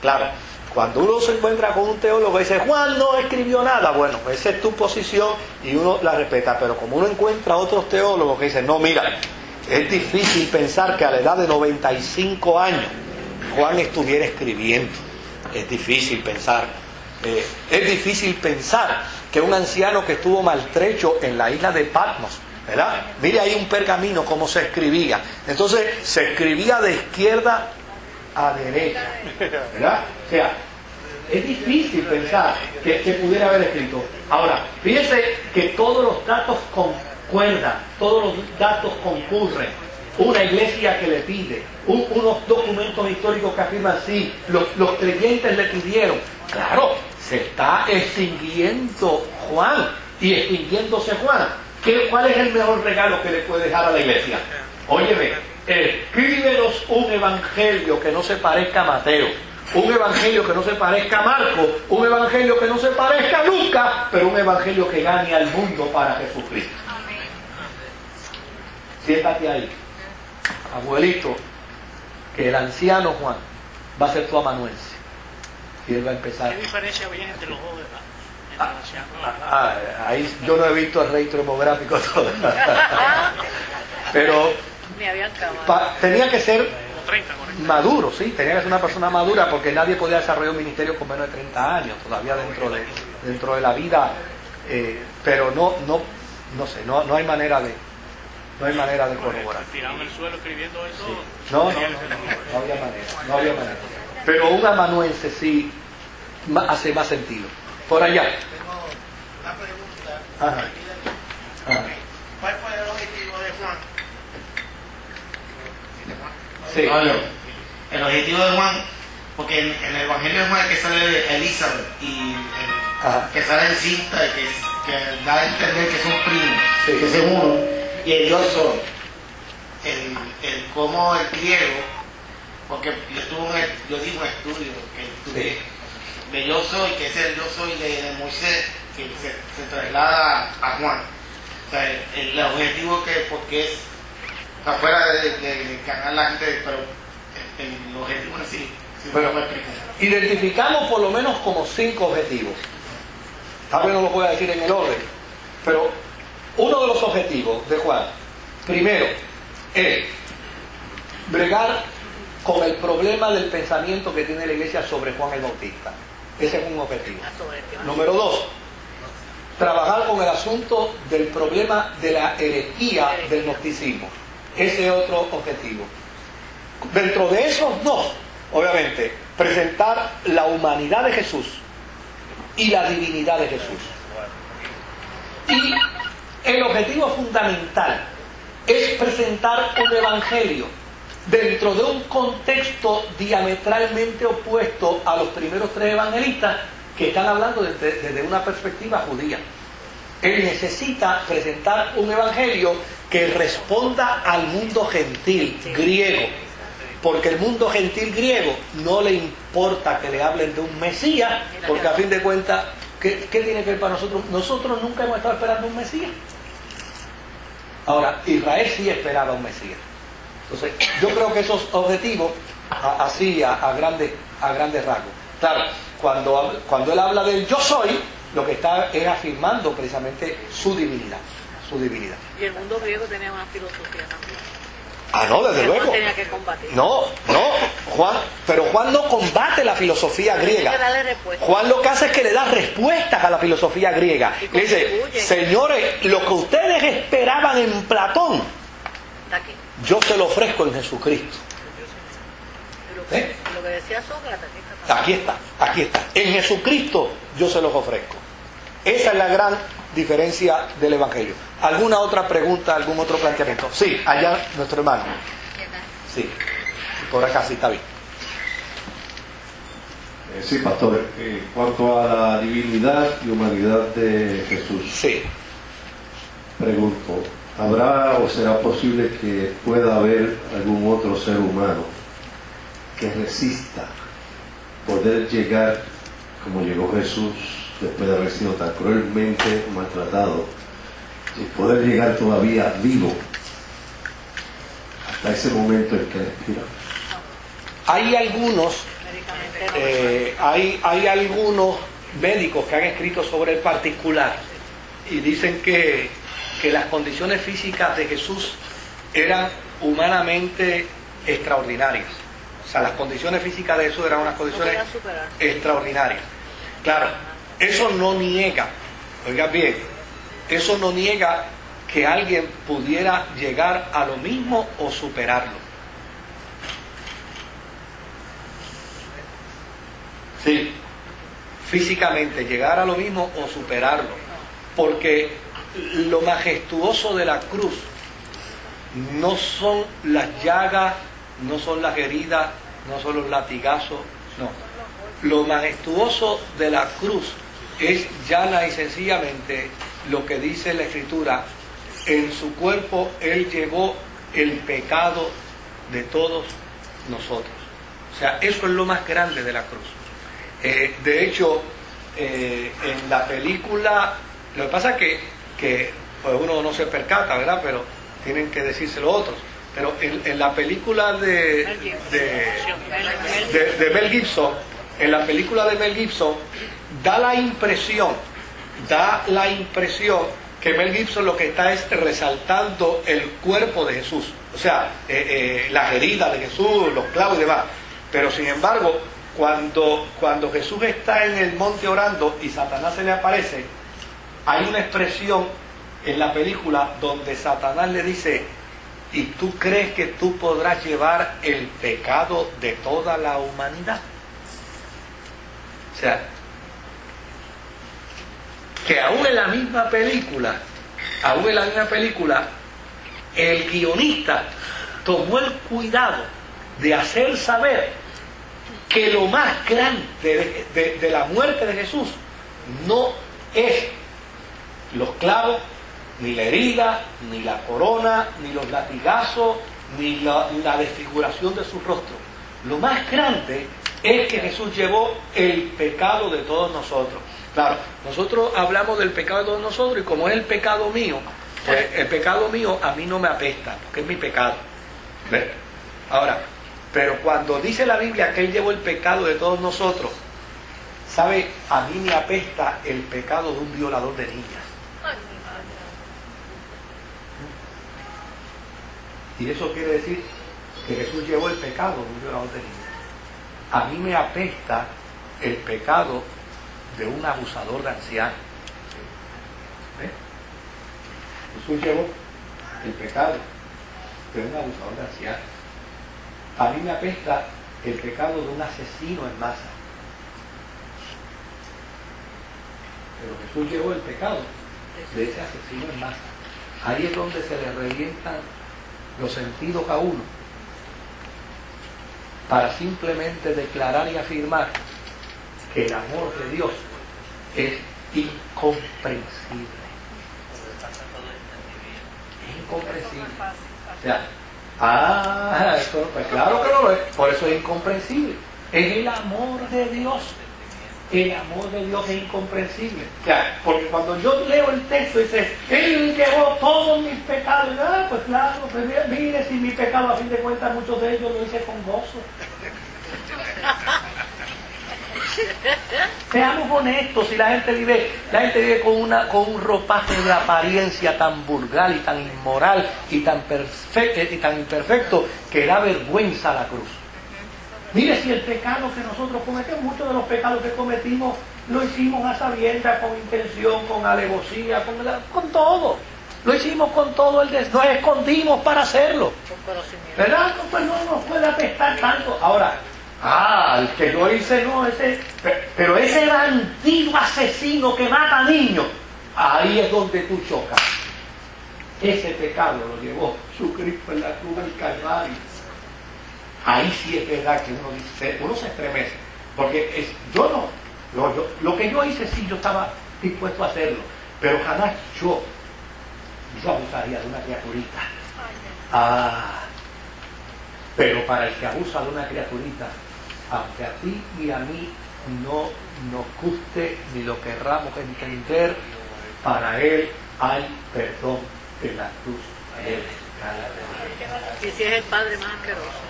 Claro, cuando uno se encuentra con un teólogo que dice Juan no escribió nada, bueno, esa es tu posición y uno la respeta, pero como uno encuentra otros teólogos que dicen, no, mira, es difícil pensar que a la edad de 95 años Juan estuviera escribiendo. Es difícil pensar. Es difícil pensar que un anciano que estuvo maltrecho en la isla de Patmos, ¿verdad? Mire ahí un pergamino cómo se escribía. Entonces se escribía de izquierda a derecha, ¿verdad? O sea, es difícil pensar que pudiera haber escrito. Ahora, fíjense que todos los datos concuerdan, todos los datos concurren. Una iglesia que le pide, unos documentos históricos que afirman sí, los creyentes le pidieron. Claro, se está extinguiendo Juan y extinguiéndose Juan. ¿Cuál es el mejor regalo que le puede dejar a la iglesia? Óyeme, escríbenos un evangelio que no se parezca a Mateo, un evangelio que no se parezca a Marco, un evangelio que no se parezca a Lucas, pero un evangelio que gane al mundo para Jesucristo. Siéntate ahí, abuelito, que el anciano Juan va a ser tu amanuense y él va a empezar. ¿Qué diferencia había entre los dos? Ahí yo no he visto el registro demográfico todavía. Pero tenía que ser maduro, sí, tenía que ser una persona madura, porque nadie podía desarrollar un ministerio con menos de 30 años todavía dentro de la vida, pero no sé, no hay manera de corroborar. Tiraron el suelo escribiendo eso. Sí. No había manera. Pero un amanuense sí hace más sentido. Por allá. Tengo una pregunta. Ajá. ¿Cuál fue el objetivo de Juan? Sí. El objetivo de Juan, porque en el Evangelio de Juan es que sale Elizabeth y que sale encinta y que da a entender que son primos, sí, que son uno, y el yo soy. El cómo el griego, porque yo di un estudio que estudié. Sí. De yo soy, que es el yo soy de Moisés, que se traslada a Juan. O sea, el objetivo que, porque es afuera de ganar la gente, pero el objetivo es así. Pero identificamos por lo menos como 5 objetivos. Tal vez no lo voy a decir en el orden, pero uno de los objetivos de Juan, primero, es bregar con el problema del pensamiento que tiene la iglesia sobre Juan el Bautista. Ese es un objetivo. Número 2, trabajar con el asunto del problema de la herejía del gnosticismo. Ese es otro objetivo. Dentro de esos dos, obviamente, presentar la humanidad de Jesús y la divinidad de Jesús. Y el objetivo fundamental es presentar un evangelio dentro de un contexto diametralmente opuesto a los primeros 3 evangelistas que están hablando desde una perspectiva judía. Él necesita presentar un evangelio que responda al mundo gentil griego, porque el mundo gentil griego no le importa que le hablen de un Mesías, porque a fin de cuentas, ¿qué tiene que ver para nosotros? Nosotros nunca hemos estado esperando un Mesías. Ahora, Israel sí esperaba un Mesías. Entonces, yo creo que esos objetivos, así a grandes rasgos. Claro, cuando él habla del yo soy, lo que está es afirmando precisamente su divinidad. Y el mundo griego tenía una filosofía también. No, desde luego. Juan tenía que combatir. No, Juan no combate la filosofía griega. Juan lo que hace es que le da respuestas a la filosofía griega. Le dice, señores, lo que ustedes esperaban en Platón, yo se lo ofrezco en Jesucristo. Lo que decía Sócrates. Aquí está. En Jesucristo yo se los ofrezco. Esa es la gran diferencia del Evangelio. ¿Alguna otra pregunta, algún otro planteamiento? Sí, allá nuestro hermano. Sí, por acá sí está bien. Sí, pastor. En cuanto a la divinidad y humanidad de Jesús, sí, pregunto, ¿habrá o será posible que pueda haber algún otro ser humano que resista poder llegar como llegó Jesús después de haber sido tan cruelmente maltratado y poder llegar todavía vivo hasta ese momento en que respira? Hay algunos Médicamente no. Hay algunos médicos que han escrito sobre el particular y dicen que las condiciones físicas de Jesús eran humanamente extraordinarias. O sea, las condiciones físicas de Jesús eran unas condiciones No podía superar. extraordinarias. Claro, eso no niega, oiga bien, eso no niega que alguien pudiera llegar a lo mismo o superarlo. Sí, físicamente llegar a lo mismo o superarlo. Porque lo majestuoso de la cruz no son las llagas, no son las heridas, no son los latigazos, no. Lo majestuoso de la cruz es llana y sencillamente lo que dice la Escritura: en su cuerpo Él llevó el pecado de todos nosotros. O sea, eso es lo más grande de la cruz. De hecho, en la película, lo que pasa es que pues uno no se percata, ¿verdad? Pero tienen que decírselo otros. Pero en la película de Mel Gibson, en la película de Mel Gibson, da la impresión que Mel Gibson lo que está es resaltando el cuerpo de Jesús, o sea, las heridas de Jesús, los clavos y demás. Pero sin embargo, cuando Jesús está en el monte orando y Satanás se le aparece, hay una expresión en la película donde Satanás le dice: ¿y tú crees que tú podrás llevar el pecado de toda la humanidad? O sea, que aún en la misma película, el guionista tomó el cuidado de hacer saber que lo más grande de la muerte de Jesús no es los clavos, ni la herida, ni la corona, ni los latigazos, ni la desfiguración de su rostro. Lo más grande es que Jesús llevó el pecado de todos nosotros. Claro, nosotros hablamos del pecado de todos nosotros y como es el pecado mío, pues el pecado mío a mí no me apesta, porque es mi pecado. ¿Ves? Ahora, pero cuando dice la Biblia que Él llevó el pecado de todos nosotros, ¿sabe? A mí me apesta el pecado de un violador de niñas. Y eso quiere decir que Jesús llevó el pecado de un violador de niñas. A mí me apesta el pecado de un abusador de ancianos. ¿Ves? Jesús llevó el pecado de un abusador de ancianos. A mí me apesta el pecado de un asesino en masa. Pero Jesús llevó el pecado de ese asesino en masa. Ahí es donde se le revientan los sentidos a uno, para simplemente declarar y afirmar que el amor de Dios es incomprensible. Es incomprensible. O sea, eso, pues claro que no lo es, por eso es incomprensible. Es el amor de Dios. El amor de Dios es incomprensible. O sea, porque cuando yo leo el texto dice: Él llevó todos mis pecados. Pues claro, pues mire, si mi pecado a fin de cuentas muchos de ellos lo hice con gozo. Seamos honestos, si la gente vive con un ropaje de apariencia tan vulgar y tan inmoral y tan imperfecto que da vergüenza a la cruz. Mire, si el pecado que nosotros cometemos, muchos de los pecados que cometimos lo hicimos a sabiendas, con intención, con alevosía, con todo. Lo hicimos con todo nos escondimos para hacerlo. ¿Verdad? Pues no nos puede apestar tanto. Ahora, el que yo hice no, pero ese bandido asesino que mata a niños, ahí es donde tú chocas. Ese pecado lo llevó Jesucristo en la cruz del Calvario. Ahí sí es verdad que uno se estremece, porque lo que yo hice sí, yo estaba dispuesto a hacerlo, pero jamás yo abusaría de una criaturita. Pero para el que abusa de una criaturita, aunque a ti y a mí no nos guste ni lo querramos entender, para él hay perdón en la cruz del Calvario. Y si es el padre más asqueroso.